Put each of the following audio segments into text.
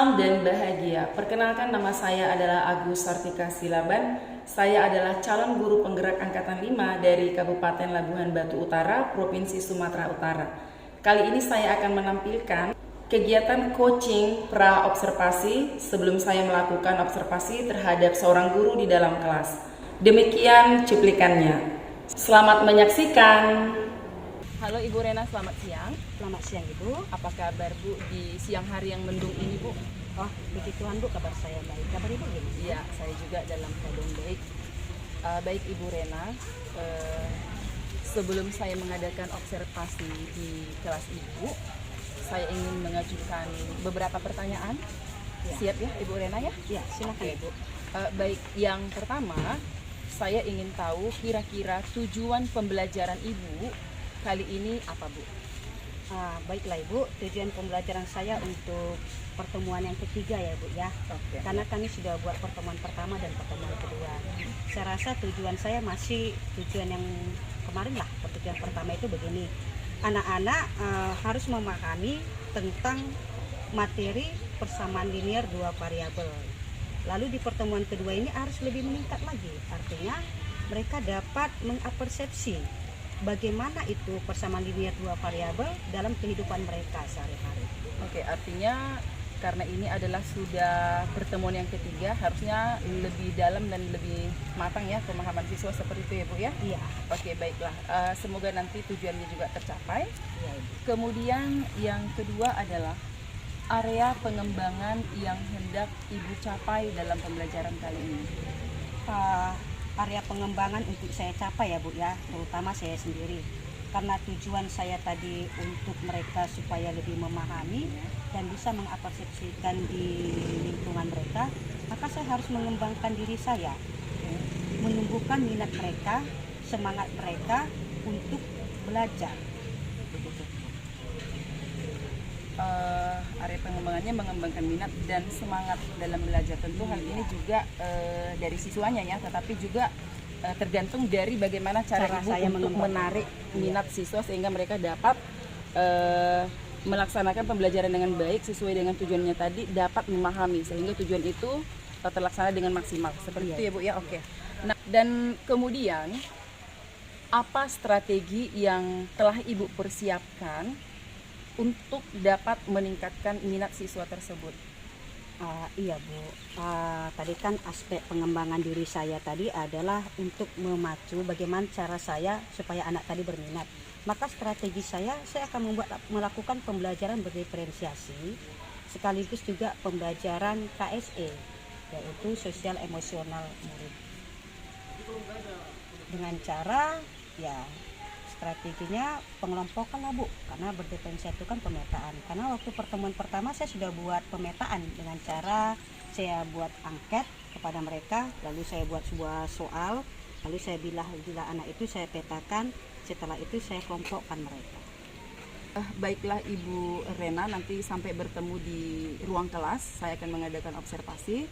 Salam dan bahagia. Perkenalkan, nama saya adalah Agus Sartika Silaban. Saya adalah calon guru penggerak angkatan 5 dari Kabupaten Labuhan Batu Utara, Provinsi Sumatera Utara. Kali ini saya akan menampilkan kegiatan coaching pra-observasi sebelum saya melakukan observasi terhadap seorang guru di dalam kelas. Demikian cuplikannya. Selamat menyaksikan. Halo Ibu Rena, selamat siang. Selamat siang Ibu. Apa kabar Bu di siang hari yang mendung ini Bu? Oh, begituan Bu, kabar saya baik. Kabar Ibu gimana? Iya, saya juga dalam keadaan baik. Baik Ibu Rena, sebelum saya mengadakan observasi di kelas Ibu, saya ingin mengajukan beberapa pertanyaan. Ya. Siap ya Ibu Rena ya? Ya, silakan Ibu. Baik, yang pertama saya ingin tahu kira-kira tujuan pembelajaran Ibu kali ini apa Bu? Baiklah Ibu, tujuan pembelajaran saya untuk pertemuan yang ketiga ya Bu ya. Oke. Karena kami sudah buat pertemuan pertama dan pertemuan kedua. Saya rasa tujuan saya masih tujuan yang kemarin lah. Tujuan pertama itu begini, anak-anak harus memahami tentang materi persamaan linear dua variabel. Lalu di pertemuan kedua ini harus lebih meningkat lagi. Artinya mereka dapat mengapersepsi bagaimana itu persamaan linear dua variabel dalam kehidupan mereka sehari-hari. Oke, artinya karena ini adalah sudah pertemuan yang ketiga, harusnya lebih dalam dan lebih matang ya pemahaman siswa seperti itu ya Bu ya? Iya. Oke, baiklah. Semoga nanti tujuannya juga tercapai. Iya Ibu. Kemudian yang kedua adalah area pengembangan yang hendak Ibu capai dalam pembelajaran kali ini. Area pengembangan untuk saya capai ya Bu ya, terutama saya sendiri. Karena tujuan saya tadi untuk mereka supaya lebih memahami dan bisa mengapersepsikan di lingkungan mereka, maka saya harus mengembangkan diri saya, menumbuhkan minat mereka, semangat mereka untuk belajar. Area pengembangannya mengembangkan minat dan semangat dalam belajar. Tentu hal ini juga dari siswanya ya, tetapi juga tergantung dari bagaimana cara Ibu saya untuk menarik minat siswa sehingga mereka dapat melaksanakan pembelajaran dengan baik sesuai dengan tujuannya tadi, dapat memahami sehingga tujuan itu terlaksana dengan maksimal. Seperti itu ya Bu ya. Oke. Nah, dan kemudian apa strategi yang telah Ibu persiapkan untuk dapat meningkatkan minat siswa tersebut? Iya Bu, tadi kan aspek pengembangan diri saya tadi adalah untuk memacu bagaimana cara saya supaya anak tadi berminat. Maka strategi saya akan melakukan pembelajaran berdiferensiasi sekaligus juga pembelajaran KSE, yaitu sosial emosional murid. Dengan cara ya strateginya pengelompokan lah Bu, karena berdiferensiasi itu kan pemetaan. Karena waktu pertemuan pertama saya sudah buat pemetaan dengan cara saya buat angket kepada mereka, lalu saya buat sebuah soal, lalu saya bila anak itu saya petakan, setelah itu saya kelompokkan mereka. Baiklah Ibu Rena, nanti sampai bertemu di ruang kelas saya akan mengadakan observasi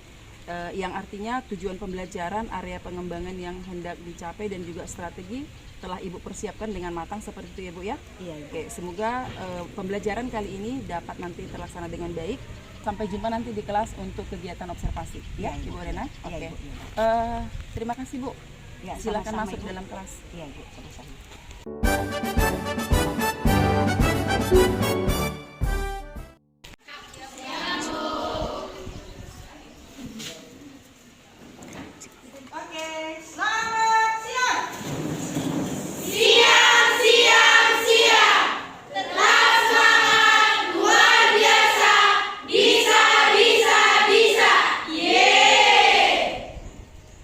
yang artinya tujuan pembelajaran, area pengembangan yang hendak dicapai dan juga strategi telah Ibu persiapkan dengan matang seperti itu ya Bu ya? Iya Ibu. Oke, semoga pembelajaran kali ini dapat nanti terlaksana dengan baik. Sampai jumpa nanti di kelas untuk kegiatan observasi ya, Ibu Rena. Iya, Oke. Ibu. Terima kasih Bu. Ya, Silakan sama-sama, masuk Ibu. dalam kelas. Iya Ibu, sama-sama.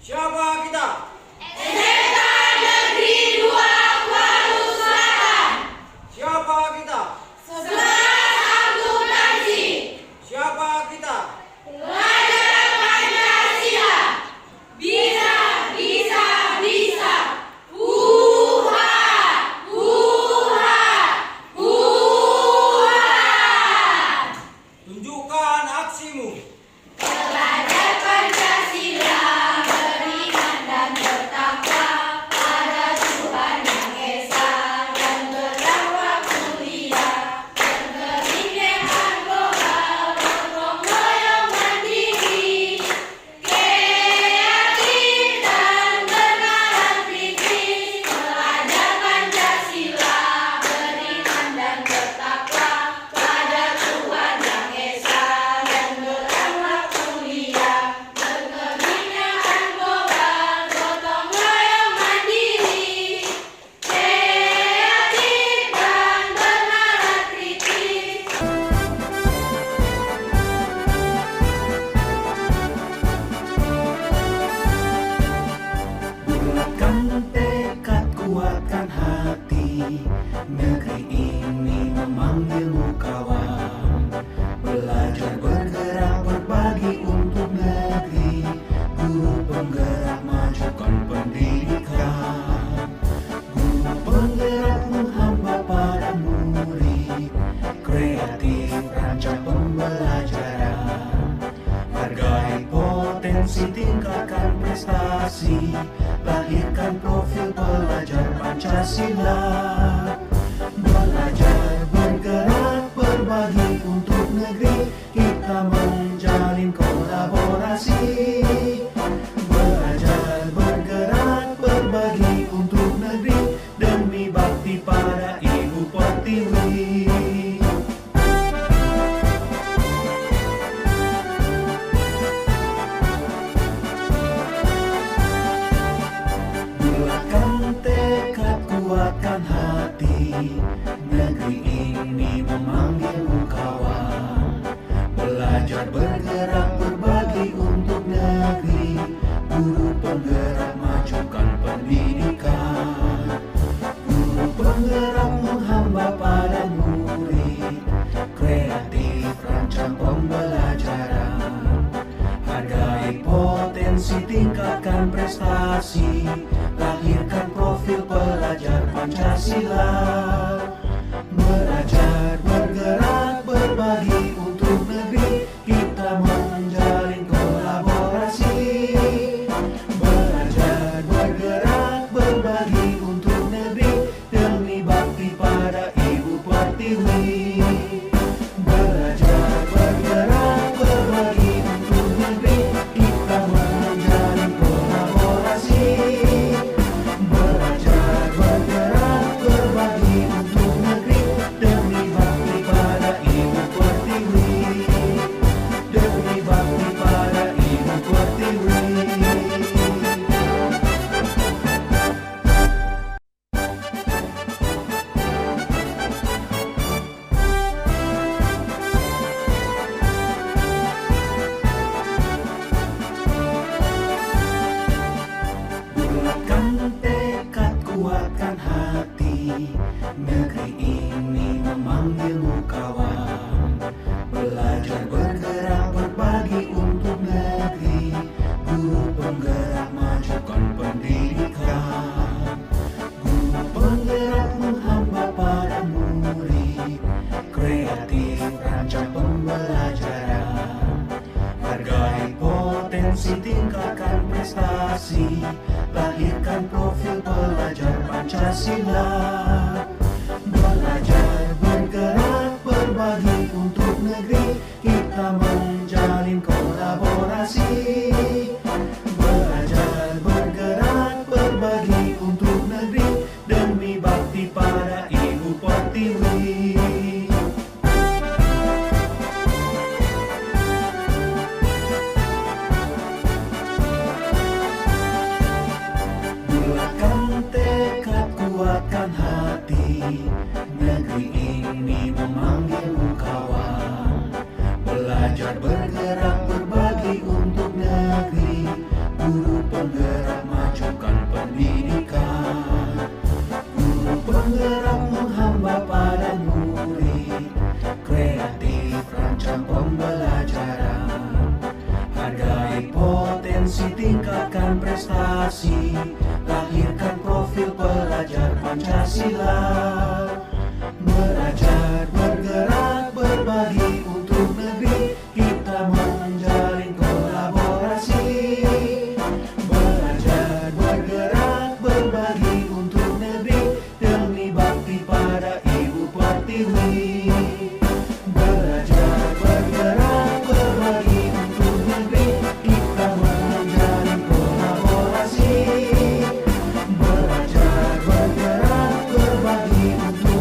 Siapa kita? SMK Negeri 2 Kuala potensi, tingkatkan prestasi, lahirkan profil pelajar Pancasila. Belajar, bergerak, berbagi untuk negeri, kita menjalin kolaborasi. Belajar, bergerak, berbagi untuk negeri, demi bakti pada Ibu Pertiwi. Bulatkan tekad, kuatkan hati, negeri ini memanggilmu kawan. Belajar, bergerak, berbagi untuk negeri, guru penggerak, majukan pendidikan. Guru penggerak menghamba pada murid, kreatif rancang pembelajaran. Hargai potensi, tingkatkan prestasi, lahirkan profil pelajar Pancasila. Belajar, bergerak, berbagi untuk negeri, kita menjalin kolaborasi. Belajar, bergerak, berbagi untuk negeri, demi bakti pada Ibu Pertiwi. Belajar, bergerak, berbagi untuk negeri, kita menjalin kolaborasi. Belajar, bergerak, berbagi untuk negeri, demi bakti pada Ibu Pertiwi. Demi bakti pada Ibu Pertiwi. Bulatkan tekad, kuatkan hati, negeri ini memanggilmu kawan. Belajar, bergerak, berbagi untuk negeri, guru penggerak, majukan pendidikan. Guru penggerak menghamba pada murid, kreatif rancang pembelajaran. Hargai potensi, tingkatkan prestasi, lahirkan profil pelajar Pancasila. Belajar, bergerak, berbagi untuk negeri, kita menjalin kolaborasi. Belajar, bergerak, berbagi untuk negeri, demi bakti pada Ibu Pertiwi. Bulatkan tekad, kuatkan hati, negeri ini memanggilmu kawan. Belajar, bergerak, berbagi untuk negeri, guru penggerak, majukan pendidikan. Guru penggerak menghamba pada murid, kreatif rancang pembelajaran. Hargai potensi, tingkatkan prestasi, lahirkan profil pelajar Pancasila. Belajar, bergerak, berbagi untuk negeri, kita menjalin kolaborasi. Belajar, bergerak, berbagi untuk negeri, demi bakti pada Ibu Pertiwi. Belajar, bergerak, berbagi untuk negeri, kita menjalin kolaborasi. Belajar, bergerak, berbagi untuk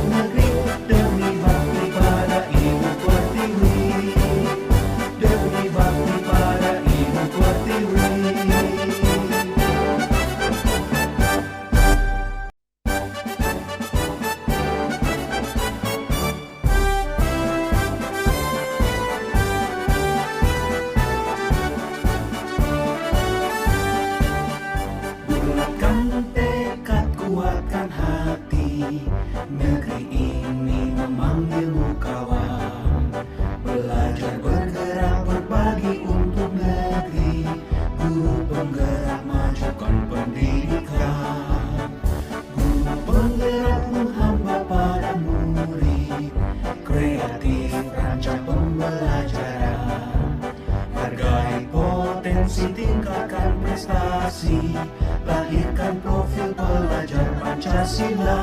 tingkatkan prestasi, lahirkan profil pelajar Pancasila.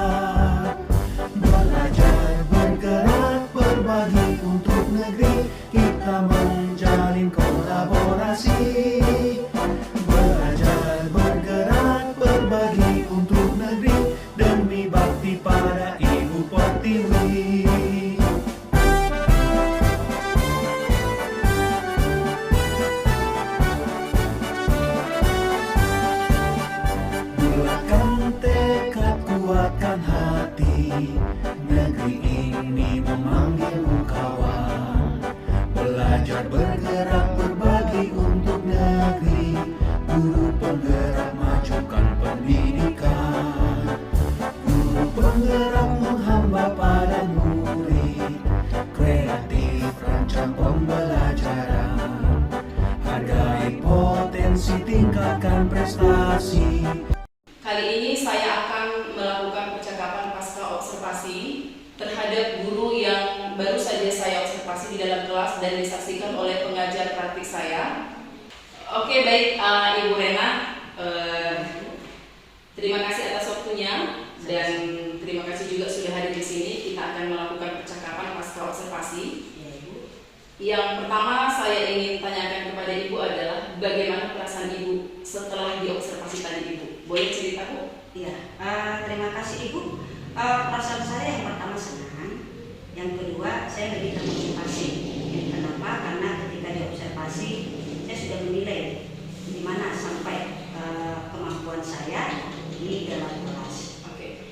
Belajar, bergerak, berbagi untuk negeri, kita menjalin kolaborasi. Belajar, bergerak, berbagi untuk negeri, demi bakti pada Ibu Pertiwi. Bulatkan tekad, kuatkan hati, negeri ini memanggilmu kawan. Belajar, bergerak, berbagi untuk negeri, guru penggerak majukan pendidikan. Guru penggerak menghamba pada murid, kreatif rancang pembelajaran. Hargai potensi, tingkatkan prestasi. Kali ini saya akan melakukan percakapan pasca observasi terhadap guru yang baru saja saya observasi di dalam kelas dan disaksikan oleh pengajar praktik saya. Oke, baik, Ibu Rena, terima kasih atas waktunya dan terima kasih juga sudah hadir di sini. Kita akan melakukan percakapan pasca observasi. Yang pertama saya ingin tanyakan kepada Ibu adalah bagaimana perasaan Ibu setelah diobservasi tadi, Ibu? Boleh cerita, Bu? Iya, terima kasih Ibu. Perasaan saya yang pertama senang, yang kedua saya lebih termotivasi. Kenapa? Karena ketika diobservasi saya sudah menilai di mana sampai kemampuan saya di dalam kelas. Oke,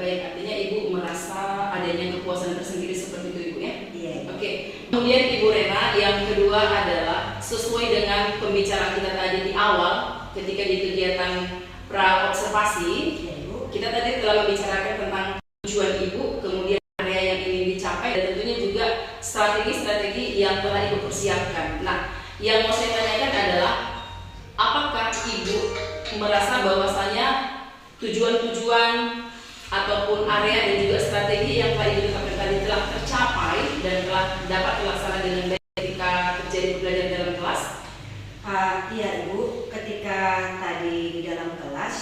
baik, artinya Ibu merasa adanya kepuasan tersendiri seperti itu, Ibu, ya? Iya. Oke, kemudian Ibu Rena, yang kedua adalah sesuai dengan pembicaraan kita tadi di awal ketika di kegiatan pra-observasi, Iya, Ibu. kita tadi telah membicarakan tentang tujuan Ibu, kemudian area yang ingin dicapai, dan tentunya juga strategi-strategi yang telah Ibu persiapkan. Nah, yang mau saya tanyakan adalah apakah Ibu merasa bahwasanya tujuan-tujuan ataupun area dan juga strategi yang telah Ibu tetapkan tadi telah tercapai dan telah dapat terlaksana dengan baik ketika terjadi pembelajaran dalam kelas? Iya Ibu, ketika tadi di dalam kelas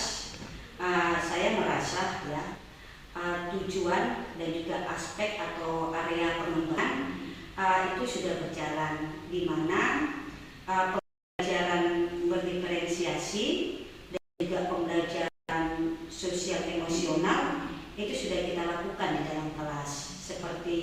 saya merasa ya tujuan dan juga aspek atau area pengembangan itu sudah berjalan, di mana pembelajaran berdiferensiasi dan juga pembelajaran sosial emosional itu sudah kita lakukan di dalam kelas. Seperti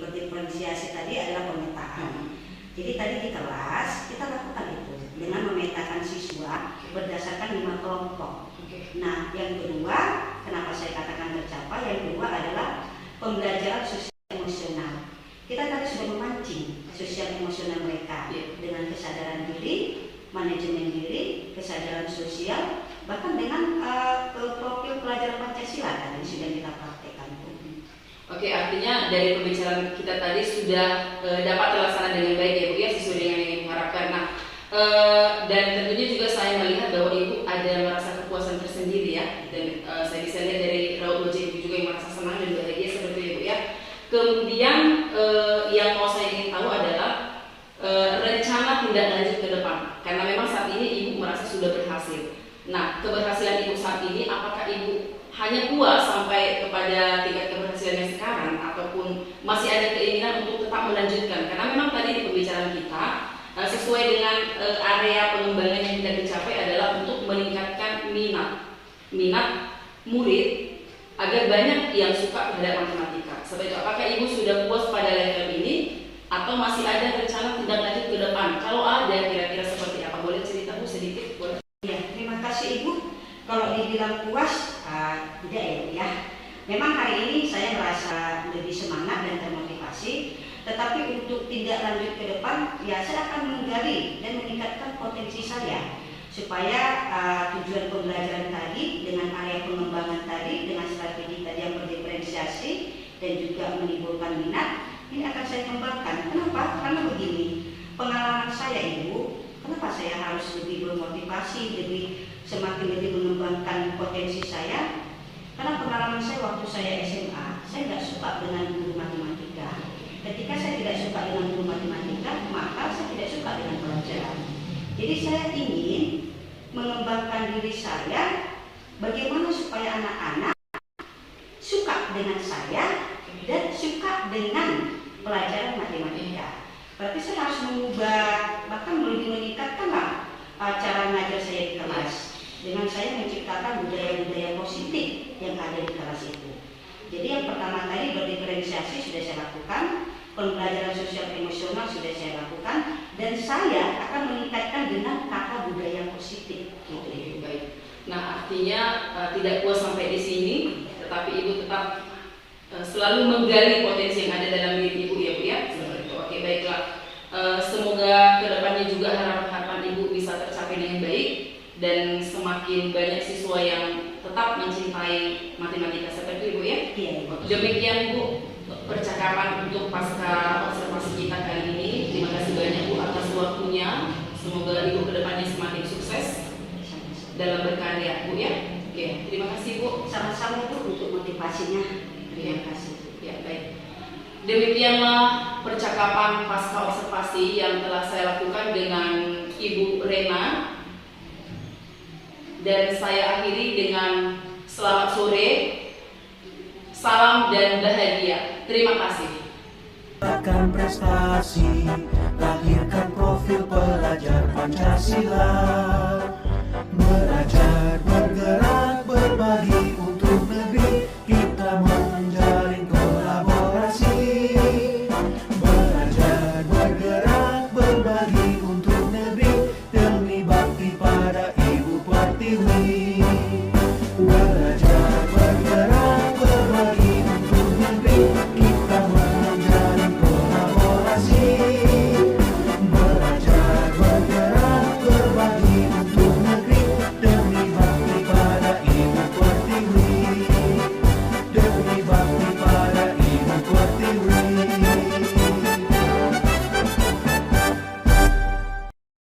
berdiferensiasi tadi adalah pemetaan. Jadi tadi di kelas kita lakukan itu dengan memetakan siswa berdasarkan 5 kelompok. Nah, yang kedua, kenapa saya katakan tercapai? Yang kedua adalah pembelajaran sosial emosional. Kita tadi sudah memancing sosial emosional mereka dengan kesadaran diri, manajemen diri, kesadaran sosial, bahkan dengan profil pelajaran Pancasila tadi sudah kita praktekkan. Oke, artinya dari pembicaraan kita tadi sudah dapat terlaksana dengan baik ya Bu ya, sesuai dengan yang Ibu harapkan. Nah, dan tentunya juga saya melihat bahwa Ibu ada merasa kepuasan tersendiri ya, dan saya bisa lihat dari raut wajah Ibu juga yang merasa senang dan bahagia seperti itu ya. Kemudian yang mau saya ingin tahu adalah rencana tindak lanjut ke depan, karena memang saat ini Ibu merasa sudah berhasil. Nah, keberhasilan Ibu saat ini, apakah Ibu hanya puas sampai kepada tingkat keberhasilan yang sekarang, ataupun masih ada keinginan untuk tetap melanjutkan? Karena memang tadi di pembicaraan kita sesuai dengan area pengembangan yang kita dicapai adalah untuk meningkatkan minat murid agar banyak yang suka terhadap matematika. Seperti itu, apakah Ibu sudah puas pada level ini atau masih ada rencana tindak lanjut ke depan? Kalau ada, kira-kira seperti apa? Boleh cerita Bu sedikit? Boleh? Ya, terima kasih Ibu. Kalau dibilang puas, tidak ya Bu ya. Memang hari ini saya merasa lebih semangat dan termotivasi. Tetapi untuk tindak lanjut ke depan, ya saya akan menggali dan meningkatkan potensi saya supaya tujuan pembelajaran tadi dengan area pengembangan tadi, dengan strategi tadi yang berdiferensiasi dan juga menimbulkan minat, ini akan saya kembangkan. Kenapa? Karena begini, pengalaman saya Ibu, kenapa saya harus lebih bermotivasi, semakin lebih mengembangkan potensi saya? Karena pengalaman saya waktu saya SMA, saya tidak suka dengan guru matematika. Ketika saya tidak suka dengan guru matematika, maka saya tidak suka dengan pelajaran. Jadi saya ingin mengembangkan diri saya bagaimana supaya anak-anak suka dengan saya dan suka dengan pelajaran matematika. Berarti saya harus mengubah, bahkan lebih meningkatkanlah cara ngajar saya di kelas dengan saya menciptakan budaya-budaya positif yang ada di kelas itu. Jadi yang pertama tadi berdiferensiasi sudah saya lakukan, pembelajaran sosial emosional sudah saya lakukan, dan saya akan meningkatkan dengan kata budaya positif. Oke, baik. Nah, artinya tidak puas sampai di sini, tetapi Ibu tetap selalu menggali potensi yang ada dalam diri Ibu ya Bu ya. Seperti itu. Oke, baiklah. Semoga kedepannya juga harapan Ibu bisa tercapai dengan baik dan semakin banyak siswa yang tetap mencintai matematika seperti Ibu ya. Iya. Demikian Bu percakapan untuk pasca observasi kita kali ini. Terima kasih banyak Bu atas waktunya. Semoga Ibu kedepannya semakin sukses dalam berkarya Bu ya. Oke, terima kasih Bu. Sama-sama Bu untuk motivasinya. Terima kasih. Ya, baik. Demikianlah percakapan pasca observasi yang telah saya lakukan dengan Ibu Rena. Dan saya akhiri dengan selamat sore, salam dan bahagia. Terima kasih. Akan prestasi, lahirkan profil pelajar Pancasila.